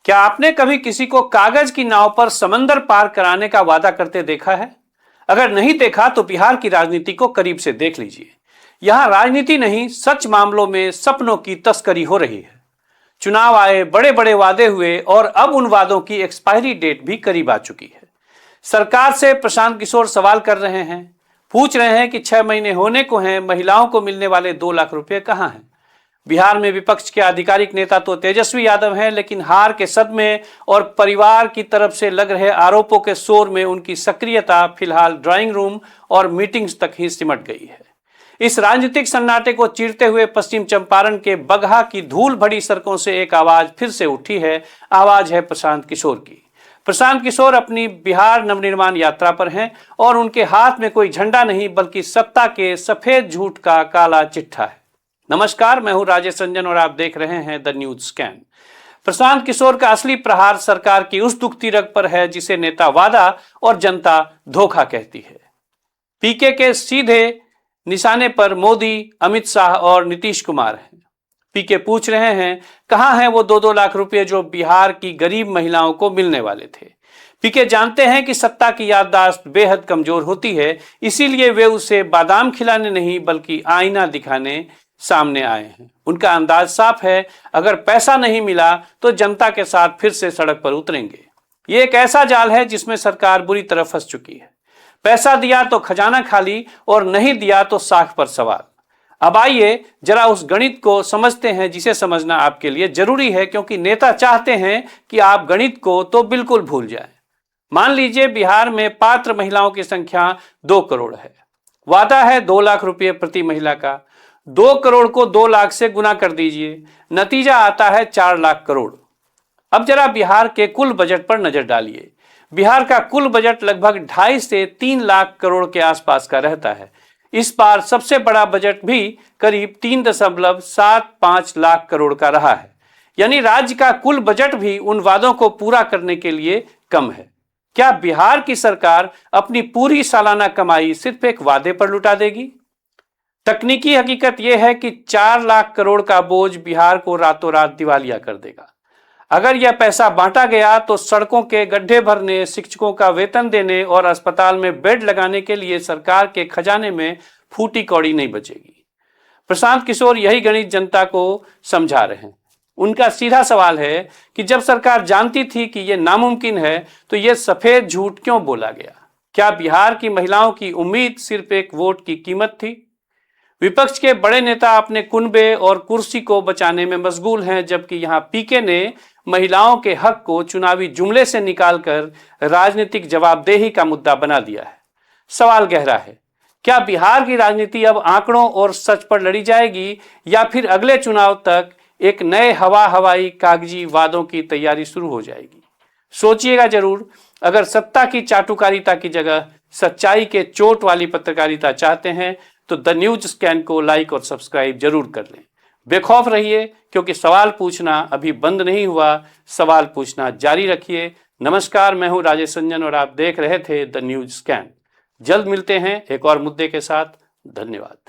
क्या आपने कभी किसी को कागज की नाव पर समंदर पार कराने का वादा करते देखा है? अगर नहीं देखा तो बिहार की राजनीति को करीब से देख लीजिए। यहां राजनीति नहीं, सच मामलों में सपनों की तस्करी हो रही है। चुनाव आए, बड़े बड़े वादे हुए और अब उन वादों की एक्सपायरी डेट भी करीब आ चुकी है। सरकार से प्रशांत किशोर सवाल कर रहे हैं, पूछ रहे हैं कि 6 महीने होने को हैं, महिलाओं को मिलने वाले 2 लाख रुपए कहां हैं? बिहार में विपक्ष के आधिकारिक नेता तो तेजस्वी यादव हैं, लेकिन हार के सदमे और परिवार की तरफ से लग रहे आरोपों के शोर में उनकी सक्रियता फिलहाल ड्राइंग रूम और मीटिंग्स तक ही सिमट गई है। इस राजनीतिक सन्नाटे को चीरते हुए पश्चिम चंपारण के बगहा की धूल भरी सड़कों से एक आवाज फिर से उठी है। आवाज है प्रशांत किशोर की। प्रशांत किशोर अपनी बिहार नवनिर्माण यात्रा पर हैं और उनके हाथ में कोई झंडा नहीं बल्कि सत्ता के सफेद झूठ का काला चिट्ठा है। नमस्कार, मैं हूं राजेश रंजन और आप देख रहे हैं the news scan. Prashant Kishor का असली प्रहार सरकार की उस दुखती रग पर है जिसे नेता वादा और जनता धोखा कहती है। पीके के सीधे निशाने पर मोदी, अमित शाह और नीतीश कुमार हैं। पीके पूछ रहे हैं, कहां हैं वो 2-2 लाख रुपए जो बिहार की गरीब महिलाओं को मिलने वाले थे? पीके जानते हैं कि सत्ता की याददाश्त बेहद कमजोर होती है, इसीलिए वे उसे बादाम खिलाने नहीं बल्कि आईना दिखाने सामने आए हैं। उनका अंदाज साफ है, अगर पैसा नहीं मिला तो जनता के साथ फिर से सड़क पर उतरेंगे। ये एक ऐसा जाल है जिसमें सरकार बुरी तरह फंस चुकी है। पैसा दिया तो खजाना खाली और नहीं दिया तो साख पर सवाल। अब आइए जरा उस गणित को समझते हैं जिसे समझना आपके लिए जरूरी है, क्योंकि नेता चाहते हैं कि आप गणित को तो बिल्कुल भूल जाएं। मान लीजिए बिहार में पात्र महिलाओं की संख्या 2 करोड़ है। वादा है 2 लाख रुपए प्रति महिला का। 2 करोड़ को 2 लाख से गुना कर दीजिए, नतीजा आता है 4 लाख करोड़। अब जरा बिहार के कुल बजट पर नजर डालिए। बिहार का कुल बजट लगभग 2.5 से 3 लाख करोड़ के आसपास का रहता है। इस बार सबसे बड़ा बजट भी करीब 3.75 लाख करोड़ का रहा है। यानी राज्य का कुल बजट भी उन वादों को पूरा करने के लिए कम है। क्या बिहार की सरकार अपनी पूरी सालाना कमाई सिर्फ एक वादे पर लुटा देगी? तकनीकी हकीकत यह है कि 4 लाख करोड़ का बोझ बिहार को रातों रात दिवालिया कर देगा। अगर यह पैसा बांटा गया तो सड़कों के गड्ढे भरने, शिक्षकों का वेतन देने और अस्पताल में बेड लगाने के लिए सरकार के खजाने में फूटी कौड़ी नहीं बचेगी। प्रशांत किशोर यही गणित जनता को समझा रहे हैं। उनका सीधा सवाल है कि जब सरकार जानती थी कि यह नामुमकिन है तो यह सफेद झूठ क्यों बोला गया? क्या बिहार की महिलाओं की उम्मीद सिर्फ एक वोट की कीमत थी? विपक्ष के बड़े नेता अपने कुनबे और कुर्सी को बचाने में मशगूल हैं, जबकि यहां पीके ने महिलाओं के हक को चुनावी जुमले से निकालकर राजनीतिक जवाबदेही का मुद्दा बना दिया है। सवाल गहरा है, क्या बिहार की राजनीति अब आंकड़ों और सच पर लड़ी जाएगी या फिर अगले चुनाव तक एक नए हवाई कागजी वादों की तैयारी शुरू हो जाएगी? सोचिएगा जरूर। अगर सत्ता की चाटुकारिता की जगह सच्चाई के चोट वाली पत्रकारिता चाहते हैं तो द न्यूज स्कैन को लाइक और सब्सक्राइब जरूर कर लें। बेखौफ रहिए, क्योंकि सवाल पूछना अभी बंद नहीं हुआ। सवाल पूछना जारी रखिए। नमस्कार, मैं हूं राजेश रंजन और आप देख रहे थे द न्यूज स्कैन। जल्द मिलते हैं एक और मुद्दे के साथ। धन्यवाद।